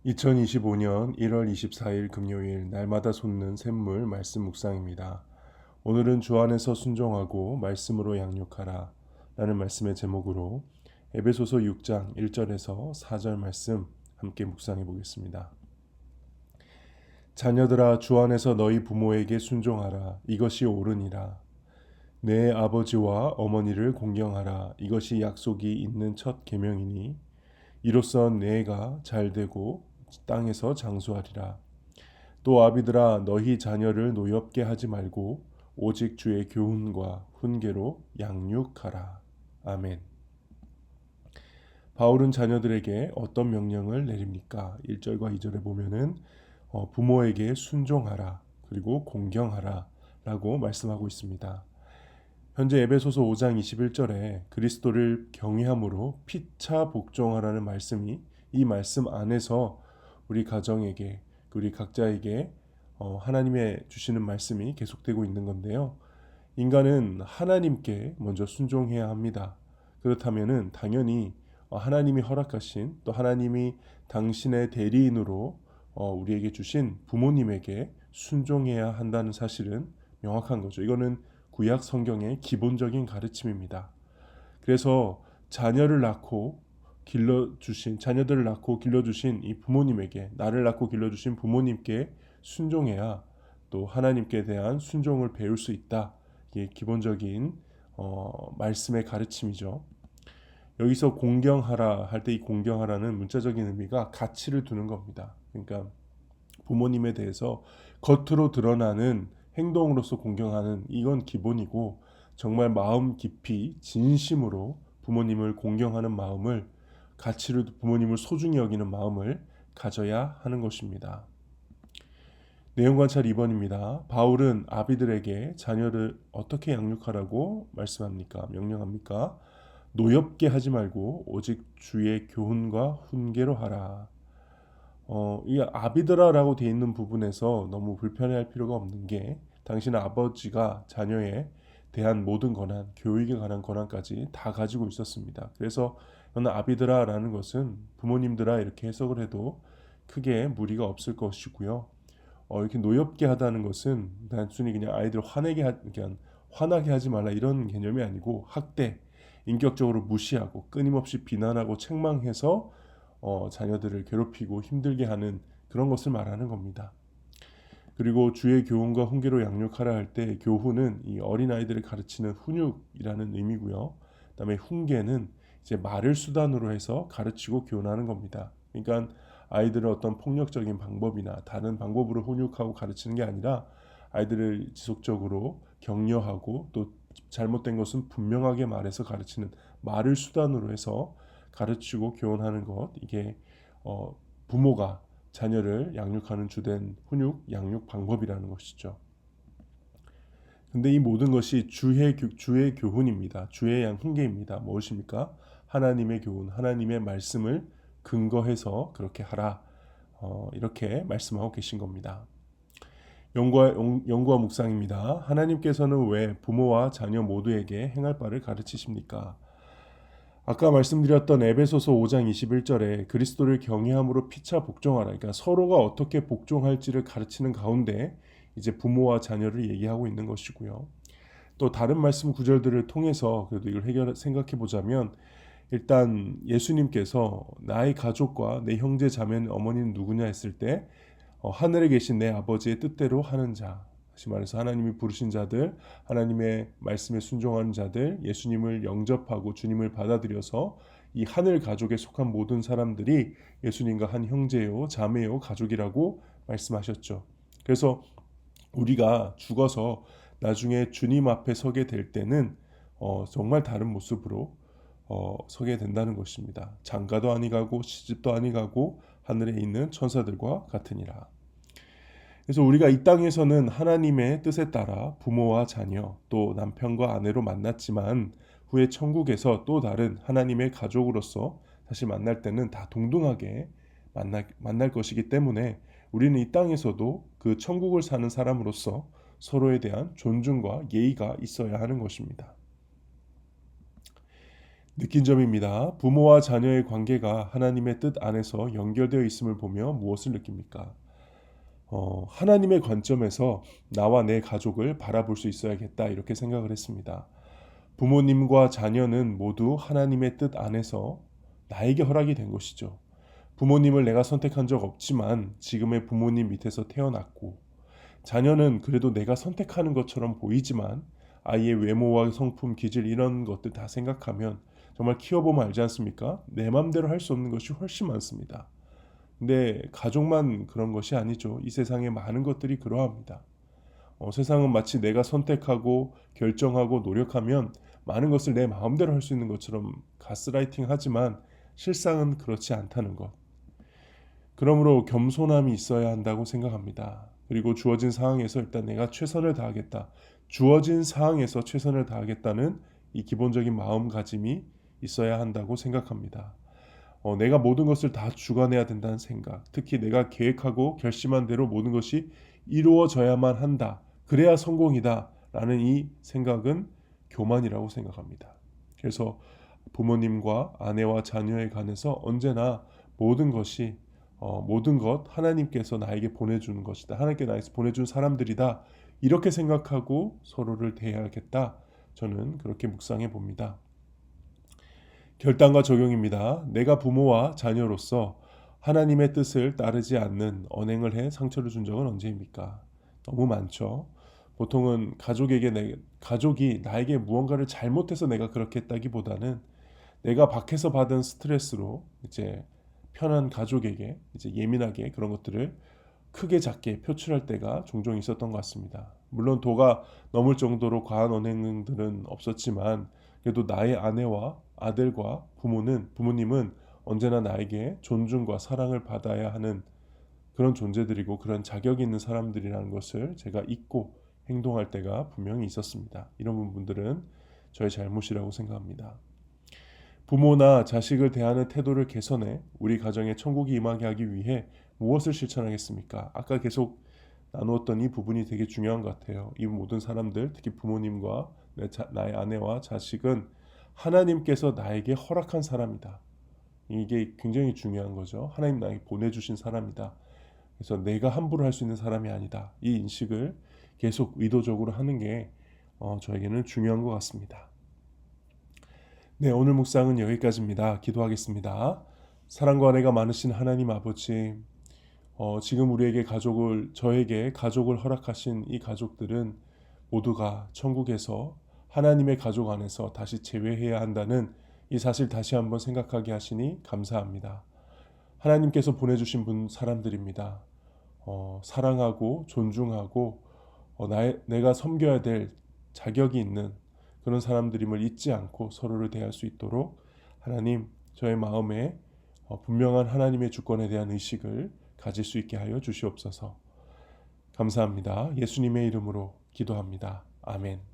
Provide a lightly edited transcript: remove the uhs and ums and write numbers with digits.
2025년 1월 24일 금요일 날마다 솟는 샘물 말씀 묵상입니다. 오늘은 주 안에서 순종하고 말씀으로 양육하라 라는 말씀의 제목으로 에베소서 6장 1절에서 4절 말씀 함께 묵상해 보겠습니다. 자녀들아 주 안에서 너희 부모에게 순종하라 이것이 옳으니라. 내 아버지와 어머니를 공경하라 이것이 약속이 있는 첫 계명이니 이로써 내가 잘되고 땅에서 장수하리라. 또 아비들아 너희 자녀를 노엽게 하지 말고 오직 주의 교훈과 훈계로 양육하라. 아멘. 바울은 자녀들에게 어떤 명령을 내립니까? 1절과 2절에 보면은 부모에게 순종하라 그리고 공경하라 라고 말씀하고 있습니다. 현재 에베소서 5장 21절에 그리스도를 경외함으로 피차 복종하라는 말씀이 이 말씀 안에서 우리 가정에게 우리 각자에게 하나님의 주시는 말씀이 계속되고 있는 건데요. 인간은 하나님께 먼저 순종해야 합니다. 그렇다면은 당연히 하나님이 허락하신 또 하나님이 당신의 대리인으로 우리에게 주신 부모님에게 순종해야 한다는 사실은 명확한 거죠. 이거는 구약 성경의 기본적인 가르침입니다. 그래서 자녀들을 낳고 길러주신 이 부모님에게 나를 낳고 길러주신 부모님께 순종해야 또 하나님께 대한 순종을 배울 수 있다. 이게 기본적인 말씀의 가르침이죠. 여기서 공경하라 할 때 이 공경하라는 문자적인 의미가 가치를 두는 겁니다. 그러니까 부모님에 대해서 겉으로 드러나는 행동으로서 공경하는 이건 기본이고 정말 마음 깊이 진심으로 부모님을 공경하는 마음을 가치를 부모님을 소중히 여기는 마음을 가져야 하는 것입니다. 내용 관찰 2번입니다. 바울은 아비들에게 자녀를 어떻게 양육하라고 말씀합니까? 명령합니까? 노엽게 하지 말고 오직 주의 교훈과 훈계로 하라. 이 아비드라라고 되어 있는 부분에서 너무 불편해할 필요가 없는 게 당신의 아버지가 자녀에 대한 모든 권한, 교육에 관한 권한까지 다 가지고 있었습니다. 그래서 저는 아비드라라는 것은 부모님들아 이렇게 해석을 해도 크게 무리가 없을 것이고요. 이렇게 노엽게 하다는 것은 단순히 그냥 아이들 그냥 화나게 하지 말라 이런 개념이 아니고 학대, 인격적으로 무시하고 끊임없이 비난하고 책망해서 자녀들을 괴롭히고 힘들게 하는 그런 것을 말하는 겁니다. 그리고 주의 교훈과 훈계로 양육하라 할 때 교훈은 이 어린 아이들을 가르치는 훈육이라는 의미고요. 그다음에 훈계는 이제 말을 수단으로 해서 가르치고 교훈하는 겁니다. 그러니까 아이들을 어떤 폭력적인 방법이나 다른 방법으로 훈육하고 가르치는 게 아니라 아이들을 지속적으로 격려하고 또 잘못된 것은 분명하게 말해서 가르치는 말을 수단으로 해서 가르치고 교훈하는 것 이게 부모가 자녀를 양육하는 주된 훈육, 양육 방법이라는 것이죠. 근데 이 모든 것이 주의 교훈입니다. 주의 훈계입니다. 무엇입니까? 하나님의 교훈, 하나님의 말씀을 근거해서 그렇게 하라. 이렇게 말씀하고 계신 겁니다. 연구와 묵상입니다. 하나님께서는 왜 부모와 자녀 모두에게 행할 바를 가르치십니까? 아까 말씀드렸던 에베소서 5장 21절에 그리스도를 경외함으로 피차 복종하라. 그러니까 서로가 어떻게 복종할지를 가르치는 가운데 이제 부모와 자녀를 얘기하고 있는 것이고요. 또 다른 말씀 구절들을 통해서 그래도 이걸 생각해 보자면 일단 예수님께서 나의 가족과 내 형제 자매 어머니는 누구냐 했을 때 하늘에 계신 내 아버지의 뜻대로 하는 자, 다시 말해서 하나님이 부르신 자들, 하나님의 말씀에 순종하는 자들, 예수님을 영접하고 주님을 받아들여서 이 하늘 가족에 속한 모든 사람들이 예수님과 한 형제요, 자매요, 가족이라고 말씀하셨죠. 그래서 우리가 죽어서 나중에 주님 앞에 서게 될 때는 정말 다른 모습으로 서게 된다는 것입니다. 장가도 아니가고 시집도 아니가고 하늘에 있는 천사들과 같으니라. 그래서 우리가 이 땅에서는 하나님의 뜻에 따라 부모와 자녀 또 남편과 아내로 만났지만 후에 천국에서 또 다른 하나님의 가족으로서 다시 만날 때는 다 동등하게 만날 것이기 때문에 우리는 이 땅에서도 그 천국을 사는 사람으로서 서로에 대한 존중과 예의가 있어야 하는 것입니다. 느낀 점입니다. 부모와 자녀의 관계가 하나님의 뜻 안에서 연결되어 있음을 보며 무엇을 느낍니까? 하나님의 관점에서 나와 내 가족을 바라볼 수 있어야겠다 이렇게 생각을 했습니다. 부모님과 자녀는 모두 하나님의 뜻 안에서 나에게 허락이 된 것이죠. 부모님을 내가 선택한 적 없지만 지금의 부모님 밑에서 태어났고, 자녀는 그래도 내가 선택하는 것처럼 보이지만 아이의 외모와 성품, 기질 이런 것들 다 생각하면 정말 키워보면 알지 않습니까? 내 맘대로 할 수 없는 것이 훨씬 많습니다. 근데 가족만 그런 것이 아니죠. 이 세상에 많은 것들이 그러합니다. 세상은 마치 내가 선택하고 결정하고 노력하면 많은 것을 내 마음대로 할 수 있는 것처럼 가스라이팅 하지만 실상은 그렇지 않다는 것. 그러므로 겸손함이 있어야 한다고 생각합니다. 그리고 주어진 상황에서 일단 내가 최선을 다하겠다. 주어진 상황에서 최선을 다하겠다는 이 기본적인 마음가짐이 있어야 한다고 생각합니다. 내가 모든 것을 다 주관해야 된다는 생각, 특히 내가 계획하고 결심한 대로 모든 것이 이루어져야만 한다. 그래야 성공이다. 라는 이 생각은 교만이라고 생각합니다. 그래서 부모님과 아내와 자녀에 관해서 언제나 모든 것이 모든 것 하나님께서 나에게 보내주는 것이다. 하나님께 나에게 보내준 사람들이다. 이렇게 생각하고 서로를 대해야겠다. 저는 그렇게 묵상해 봅니다. 결단과 적용입니다. 내가 부모와 자녀로서 하나님의 뜻을 따르지 않는 언행을 해 상처를 준 적은 언제입니까? 너무 많죠. 보통은 가족이 나에게 무언가를 잘못해서 내가 그렇게 했다기보다는 내가 밖에서 받은 스트레스로 이제 편한 가족에게 이제 예민하게 그런 것들을 크게 작게 표출할 때가 종종 있었던 것 같습니다. 물론 도가 넘을 정도로 과한 언행들은 없었지만 그래도 나의 아내와 아들과 부모님은 언제나 나에게 존중과 사랑을 받아야 하는 그런 존재들이고 그런 자격이 있는 사람들이라는 것을 제가 잊고 행동할 때가 분명히 있었습니다. 이런 부분들은 저의 잘못이라고 생각합니다. 부모나 자식을 대하는 태도를 개선해 우리 가정에 천국이 임하게 하기 위해 무엇을 실천하겠습니까? 아까 계속 나누었던 이 부분이 되게 중요한 것 같아요. 이 모든 사람들, 특히 부모님과 나의 아내와 자식은 하나님께서 나에게 허락한 사람이다. 이게 굉장히 중요한 거죠. 하나님 나에게 보내주신 사람이다. 그래서 내가 함부로 할 수 있는 사람이 아니다. 이 인식을 계속 의도적으로 하는 게 저에게는 중요한 것 같습니다. 네, 오늘 묵상은 여기까지입니다. 기도하겠습니다. 사랑과 은혜가 많으신 하나님 아버지, 지금 저에게 가족을 허락하신 이 가족들은 모두가 천국에서 하나님의 가족 안에서 다시 재회해야 한다는 이 사실 다시 한번 생각하게 하시니 감사합니다. 하나님께서 보내주신 사람들입니다. 사랑하고 존중하고 내가 섬겨야 될 자격이 있는 그런 사람들임을 잊지 않고 서로를 대할 수 있도록 하나님 저의 마음에 분명한 하나님의 주권에 대한 의식을 가질 수 있게 하여 주시옵소서. 감사합니다. 예수님의 이름으로 기도합니다. 아멘.